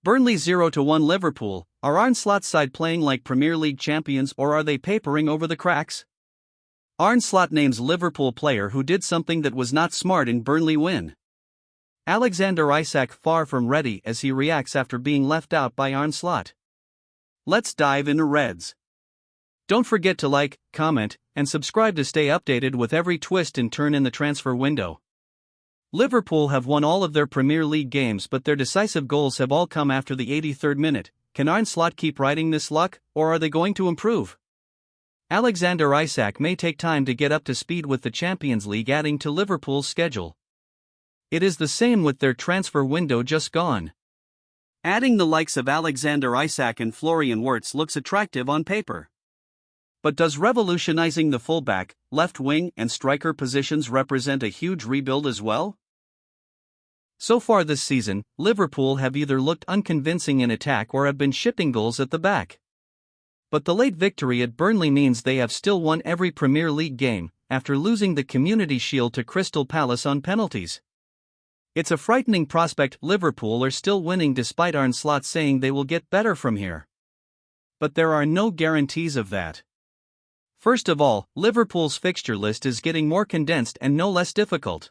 Burnley 0-1 Liverpool. Are Arne Slot's side playing like Premier League champions, or are they papering over the cracks? Arne Slot names Liverpool player who did something that was not smart in Burnley win. Alexander Isak far from ready as he reacts after being left out by Arne Slot. Let's dive into Reds. Don't forget to like, comment, and subscribe to stay updated with every twist and turn in the transfer window. Liverpool have won all of their Premier League games, but their decisive goals have all come after the 83rd minute. Can Arne Slot keep riding this luck, or are they going to improve? Alexander Isak may take time to get up to speed with the Champions League adding to Liverpool's schedule. It is the same with their transfer window just gone. Adding the likes of Alexander Isak and Florian Wirtz looks attractive on paper. But does revolutionizing the fullback, left wing, and striker positions represent a huge rebuild as well? So far this season, Liverpool have either looked unconvincing in attack or have been shipping goals at the back. But the late victory at Burnley means they have still won every Premier League game, after losing the Community Shield to Crystal Palace on penalties. It's a frightening prospect. Liverpool are still winning despite Arne Slot saying they will get better from here. But there are no guarantees of that. First of all, Liverpool's fixture list is getting more condensed and no less difficult.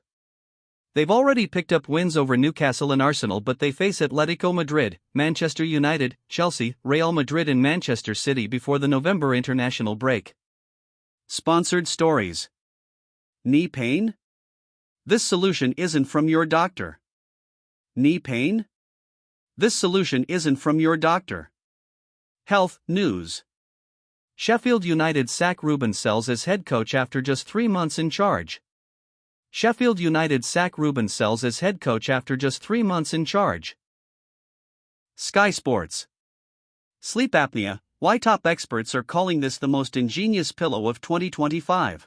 They've already picked up wins over Newcastle and Arsenal, but they face Atletico Madrid, Manchester United, Chelsea, Real Madrid and Manchester City before the November international break. Sponsored stories. Knee pain? This solution isn't from your doctor. Knee pain? This solution isn't from your doctor. Health news. Sheffield United sack Ruben Selles as head coach after just 3 months in charge. Sheffield United sack Ruben Selles as head coach after just 3 months in charge. Sky Sports. Sleep apnea, why top experts are calling this the most ingenious pillow of 2025.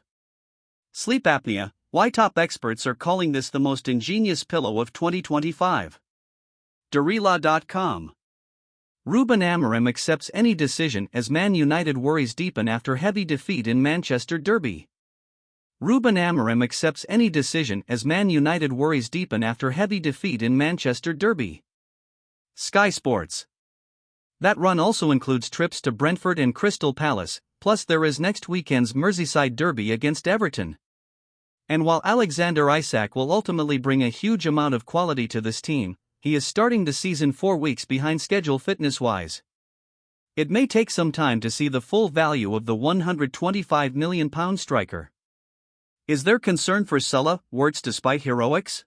Sleep apnea, why top experts are calling this the most ingenious pillow of 2025. Darila.com. Ruben Amorim accepts any decision as Man United worries deepen after heavy defeat in Manchester Derby. Ruben Amorim accepts any decision as Man United worries deepen after heavy defeat in Manchester Derby. Sky Sports. That run also includes trips to Brentford and Crystal Palace, plus there is next weekend's Merseyside Derby against Everton. And while Alexander Isak will ultimately bring a huge amount of quality to this team, he is starting the season 4 weeks behind schedule fitness-wise. It may take some time to see the full value of the £125 million striker. Is there concern for Salah, Wirtz despite heroics?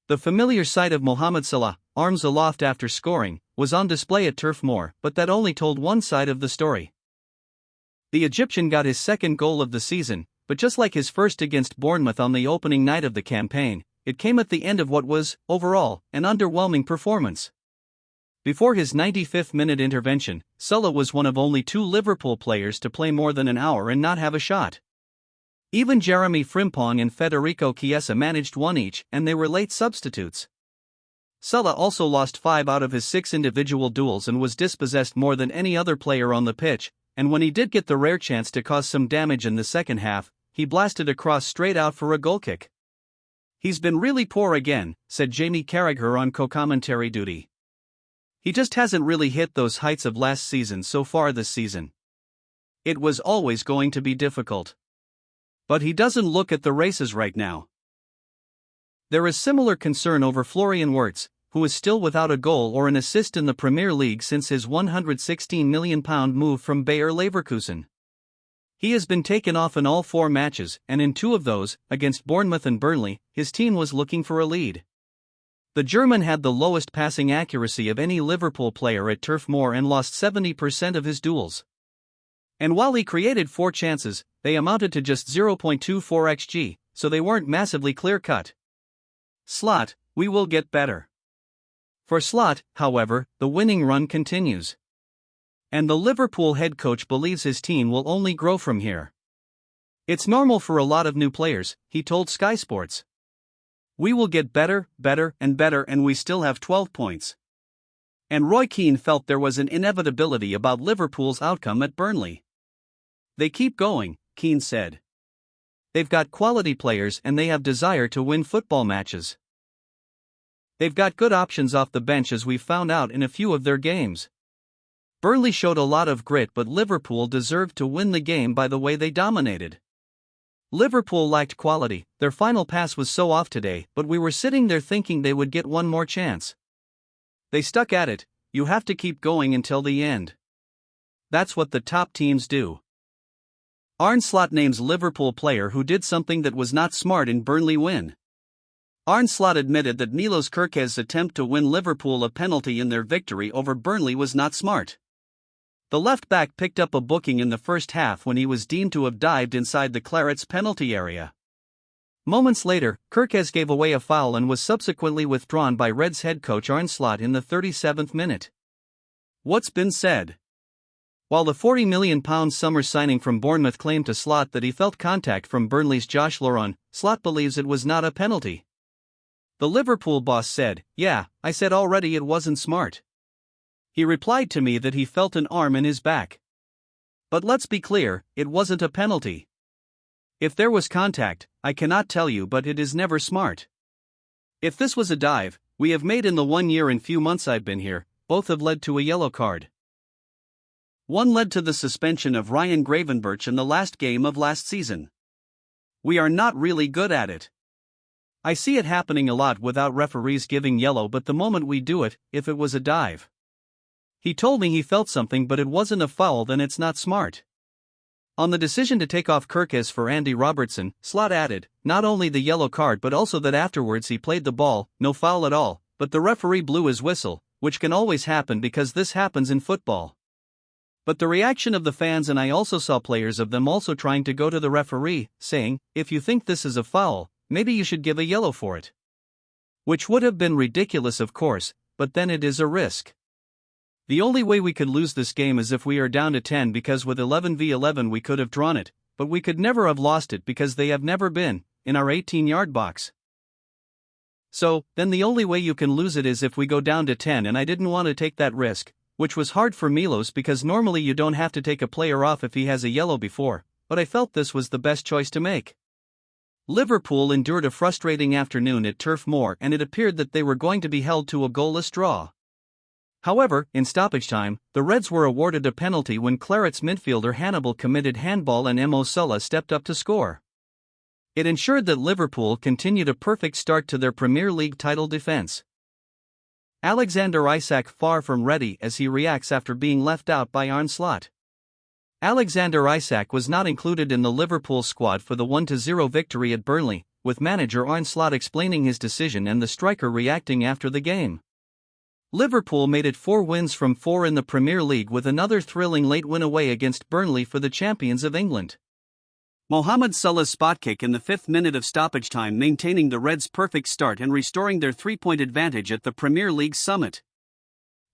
The familiar sight of Mohamed Salah, arms aloft after scoring, was on display at Turf Moor, but that only told one side of the story. The Egyptian got his second goal of the season, but just like his first against Bournemouth on the opening night of the campaign, it came at the end of what was, overall, an underwhelming performance. Before his 95th-minute intervention, Salah was one of only 2 Liverpool players to play more than an hour and not have a shot. Even Jeremy Frimpong and Federico Chiesa managed 1 each, and they were late substitutes. Salah also lost 5 out of his 6 individual duels and was dispossessed more than any other player on the pitch, and when he did get the rare chance to cause some damage in the second half, he blasted across straight out for a goal kick. He's been really poor again, said Jamie Carragher on co-commentary duty. He just hasn't really hit those heights of last season so far this season. It was always going to be difficult. But he doesn't look at the races right now. There is similar concern over Florian Wirtz, who is still without a goal or an assist in the Premier League since his £116 million move from Bayer Leverkusen. He has been taken off in all 4 matches, and in 2 of those, against Bournemouth and Burnley, his team was looking for a lead. The German had the lowest passing accuracy of any Liverpool player at Turf Moor and lost 70% of his duels. And while he created 4 chances, they amounted to just 0.24 xG, so they weren't massively clear-cut. Slot, we will get better. For Slot, however, the winning run continues. And the Liverpool head coach believes his team will only grow from here. It's normal for a lot of new players, he told Sky Sports. We will get better, and we still have 12 points. And Roy Keane felt there was an inevitability about Liverpool's outcome at Burnley. They keep going, Keane said. They've got quality players and they have desire to win football matches. They've got good options off the bench as we've found out in a few of their games. Burnley showed a lot of grit, but Liverpool deserved to win the game by the way they dominated. Liverpool lacked quality, their final pass was so off today, but we were sitting there thinking they would get one more chance. They stuck at it. You have to keep going until the end. That's what the top teams do. Arne Slot names Liverpool player who did something that was not smart in Burnley win. Arne Slot admitted that Milos Kerkez's attempt to win Liverpool a penalty in their victory over Burnley was not smart. The left-back picked up a booking in the first half when he was deemed to have dived inside the Clarets' penalty area. Moments later, Kerkez gave away a foul and was subsequently withdrawn by Reds head coach Arne Slot in the 37th minute. What's been said? While the £40 million summer signing from Bournemouth claimed to Slot that he felt contact from Burnley's Josh Laurent, Slot believes it was not a penalty. The Liverpool boss said, "Yeah, I said already it wasn't smart." He replied to me that he felt an arm in his back. But let's be clear, it wasn't a penalty. If there was contact, I cannot tell you, but it is never smart. If this was a dive, we have made in the 1 year and few months I've been here, both have led to a yellow card. One led to the suspension of Ryan Gravenberch in the last game of last season. We are not really good at it. I see it happening a lot without referees giving yellow, but the moment we do it, if it was a dive. He told me he felt something but it wasn't a foul, then it's not smart. On the decision to take off Kerkez for Andy Robertson, Slot added, not only the yellow card but also that afterwards he played the ball, no foul at all, but the referee blew his whistle, which can always happen because this happens in football. But the reaction of the fans, and I also saw players of them also trying to go to the referee, saying, if you think this is a foul, maybe you should give a yellow for it. Which would have been ridiculous, of course, but then it is a risk. The only way we could lose this game is if we are down to 10, because with 11v11 we could have drawn it, but we could never have lost it because they have never been in our 18-yard box. So, then the only way you can lose it is if we go down to 10, and I didn't want to take that risk, which was hard for Milos because normally you don't have to take a player off if he has a yellow before, but I felt this was the best choice to make. Liverpool endured a frustrating afternoon at Turf Moor, and it appeared that they were going to be held to a goalless draw. However, in stoppage time, the Reds were awarded a penalty when Clarets midfielder Hannibal committed handball and Mo Salah stepped up to score. It ensured that Liverpool continued a perfect start to their Premier League title defence. Alexander Isak far from ready as he reacts after being left out by Arne Slot. Alexander Isak was not included in the Liverpool squad for the 1-0 victory at Burnley, with manager Arne Slot explaining his decision and the striker reacting after the game. Liverpool made it 4 wins from 4 in the Premier League with another thrilling late win away against Burnley for the champions of England. Mohamed Salah's spot kick in the 5th minute of stoppage time, maintaining the Reds' perfect start and restoring their 3-point advantage at the Premier League summit.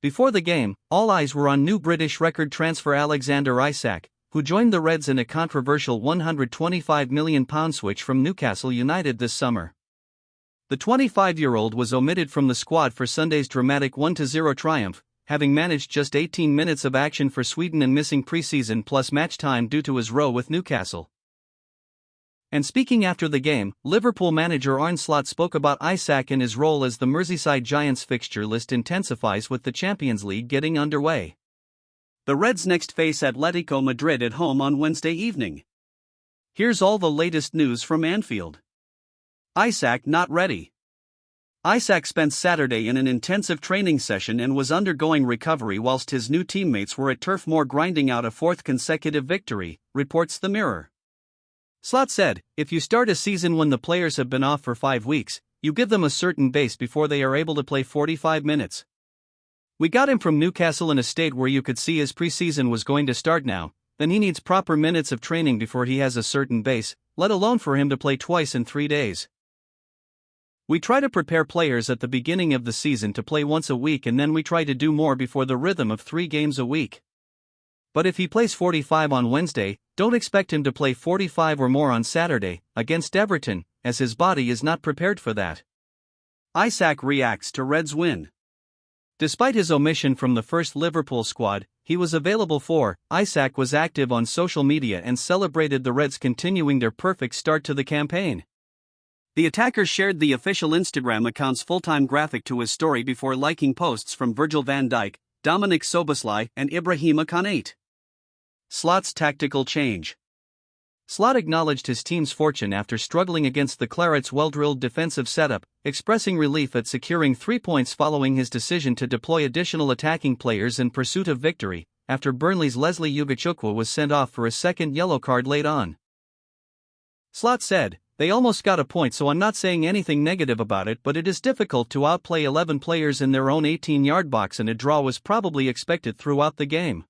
Before the game, all eyes were on new British record transfer Alexander Isak, who joined the Reds in a controversial £125 million switch from Newcastle United this summer. The 25-year-old was omitted from the squad for Sunday's dramatic 1-0 triumph, having managed just 18 minutes of action for Sweden and missing pre-season plus match time due to his row with Newcastle. And speaking after the game, Liverpool manager Arne Slot spoke about Isak and his role as the Merseyside Giants fixture list intensifies with the Champions League getting underway. The Reds next face Atletico Madrid at home on Wednesday evening. Here's all the latest news from Anfield. Isak not ready. Isak spent Saturday in an intensive training session and was undergoing recovery whilst his new teammates were at Turf Moor grinding out a 4th consecutive victory, reports The Mirror. Slot said, if you start a season when the players have been off for 5 weeks, you give them a certain base before they are able to play 45 minutes. We got him from Newcastle in a state where you could see his pre-season was going to start now, then he needs proper minutes of training before he has a certain base, let alone for him to play twice in 3 days. We try to prepare players at the beginning of the season to play once a week, and then we try to do more before the rhythm of 3 games a week. But if he plays 45 on Wednesday, don't expect him to play 45 or more on Saturday, against Everton, as his body is not prepared for that. Isak reacts to Reds win. Despite his omission from the first Liverpool squad, he was available for. Isak was active on social media and celebrated the Reds continuing their perfect start to the campaign. The attacker shared the official Instagram account's full-time graphic to his story before liking posts from Virgil van Dijk, Dominic Szoboszlai, and Ibrahima Konate. Slot's tactical change. Slot acknowledged his team's fortune after struggling against the Clarets' well-drilled defensive setup, expressing relief at securing 3 points following his decision to deploy additional attacking players in pursuit of victory, after Burnley's Leslie Ugachukwu was sent off for a second yellow card late on. Slot said, "They almost got a point, so I'm not saying anything negative about it, but it is difficult to outplay 11 players in their own 18-yard box, and a draw was probably expected throughout the game.